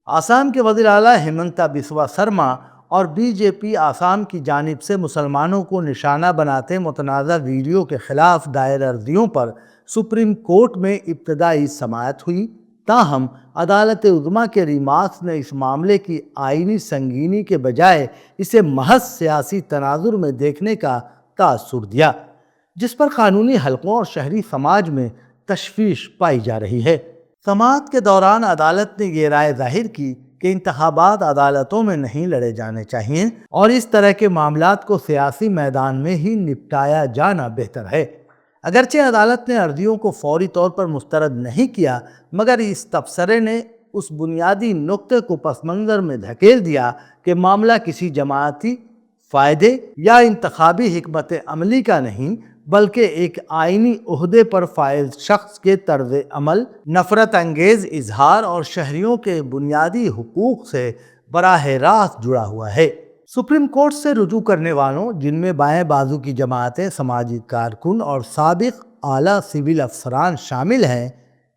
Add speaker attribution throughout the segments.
Speaker 1: آسام کے وزیر اعلیٰ ہیمنتا بسوا سرما اور بی جے پی آسام کی جانب سے مسلمانوں کو نشانہ بناتے متنازع ویڈیو کے خلاف دائر عرضیوں پر سپریم کورٹ میں ابتدائی سماعت ہوئی، تاہم عدالت عظمیٰ کے ریمارکس نے اس معاملے کی آئینی سنگینی کے بجائے اسے محض سیاسی تناظر میں دیکھنے کا تاثر دیا، جس پر قانونی حلقوں اور شہری سماج میں تشویش پائی جا رہی ہے۔ سماعت کے دوران عدالت نے یہ رائے ظاہر کی کہ انتخابات عدالتوں میں نہیں لڑے جانے چاہیے اور اس طرح کے معاملات کو سیاسی میدان میں ہی نپٹایا جانا بہتر ہے۔ اگرچہ عدالت نے عرضیوں کو فوری طور پر مسترد نہیں کیا، مگر اس تبصرے نے اس بنیادی نقطے کو پس منظر میں دھکیل دیا کہ معاملہ کسی جماعتی فائدے یا انتخابی حکمت عملی کا نہیں، بلکہ ایک آئینی عہدے پر فائز شخص کے طرز عمل، نفرت انگیز اظہار اور شہریوں کے بنیادی حقوق سے براہ راست جڑا ہوا ہے۔ سپریم کورٹ سے رجوع کرنے والوں، جن میں بائیں بازو کی جماعتیں، سماجی کارکن اور سابق اعلیٰ سول افسران شامل ہیں،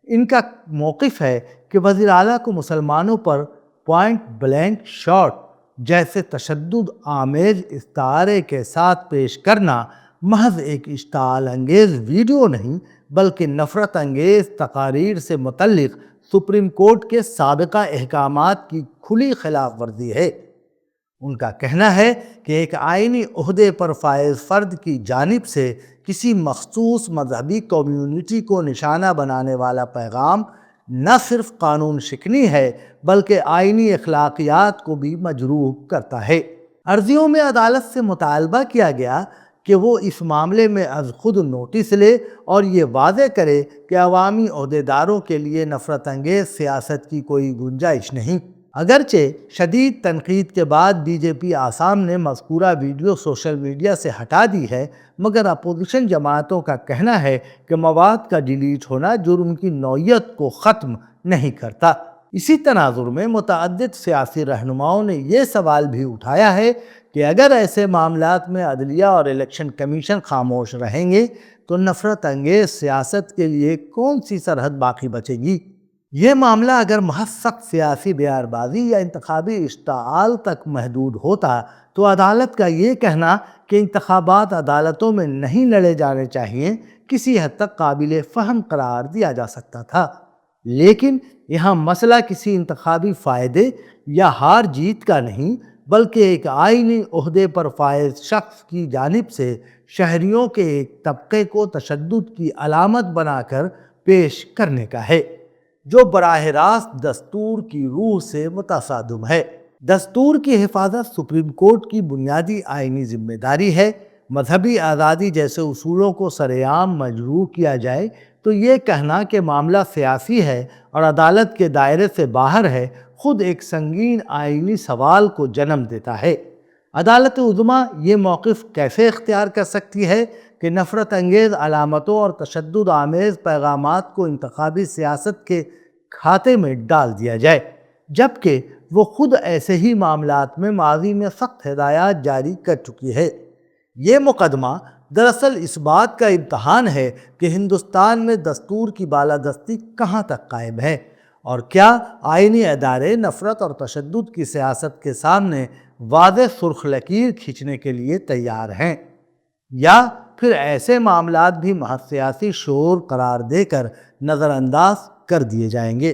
Speaker 1: ان کا موقف ہے کہ وزیر اعلیٰ کو مسلمانوں پر پوائنٹ بلینک شاٹ جیسے تشدد آمیز استعارے کے ساتھ پیش کرنا محض ایک اشتعال انگیز ویڈیو نہیں، بلکہ نفرت انگیز تقاریر سے متعلق سپریم کورٹ کے سابقہ احکامات کی کھلی خلاف ورزی ہے۔ ان کا کہنا ہے کہ ایک آئینی عہدے پر فائز فرد کی جانب سے کسی مخصوص مذہبی کمیونٹی کو نشانہ بنانے والا پیغام نہ صرف قانون شکنی ہے، بلکہ آئینی اخلاقیات کو بھی مجروح کرتا ہے۔ عرضیوں میں عدالت سے مطالبہ کیا گیا کہ وہ اس معاملے میں از خود نوٹس لے اور یہ واضح کرے کہ عوامی عہدیداروں کے لیے نفرت انگیز سیاست کی کوئی گنجائش نہیں۔ اگرچہ شدید تنقید کے بعد بی جے پی آسام نے مذکورہ ویڈیو سوشل میڈیا سے ہٹا دی ہے، مگر اپوزیشن جماعتوں کا کہنا ہے کہ مواد کا ڈیلیٹ ہونا جرم کی نوعیت کو ختم نہیں کرتا۔ اسی تناظر میں متعدد سیاسی رہنماؤں نے یہ سوال بھی اٹھایا ہے کہ اگر ایسے معاملات میں عدلیہ اور الیکشن کمیشن خاموش رہیں گے تو نفرت انگیز سیاست کے لیے کون سی سرحد باقی بچے گی؟ یہ معاملہ اگر محض سخت سیاسی بیار بازی یا انتخابی اشتعال تک محدود ہوتا تو عدالت کا یہ کہنا کہ انتخابات عدالتوں میں نہیں لڑے جانے چاہیے کسی حد تک قابل فہم قرار دیا جا سکتا تھا، لیکن یہاں مسئلہ کسی انتخابی فائدے یا ہار جیت کا نہیں، بلکہ ایک آئینی عہدے پر فائز شخص کی جانب سے شہریوں کے ایک طبقے کو تشدد کی علامت بنا کر پیش کرنے کا ہے، جو براہ راست دستور کی روح سے متصادم ہے۔ دستور کی حفاظت سپریم کورٹ کی بنیادی آئینی ذمہ داری ہے۔ مذہبی آزادی جیسے اصولوں کو سر عام مجروح کیا جائے تو یہ کہنا کہ معاملہ سیاسی ہے اور عدالت کے دائرے سے باہر ہے، خود ایک سنگین آئینی سوال کو جنم دیتا ہے۔ عدالت عظمیٰ یہ موقف کیسے اختیار کر سکتی ہے کہ نفرت انگیز علامتوں اور تشدد آمیز پیغامات کو انتخابی سیاست کے کھاتے میں ڈال دیا جائے، جبکہ وہ خود ایسے ہی معاملات میں ماضی میں سخت ہدایات جاری کر چکی ہے؟ یہ مقدمہ دراصل اس بات کا امتحان ہے کہ ہندوستان میں دستور کی بالادستی کہاں تک قائم ہے، اور کیا آئینی ادارے نفرت اور تشدد کی سیاست کے سامنے واضح سرخ لکیر کھینچنے کے لیے تیار ہیں، یا پھر ایسے معاملات بھی محض سیاسی شعور قرار دے کر نظر انداز کر دیے جائیں گے۔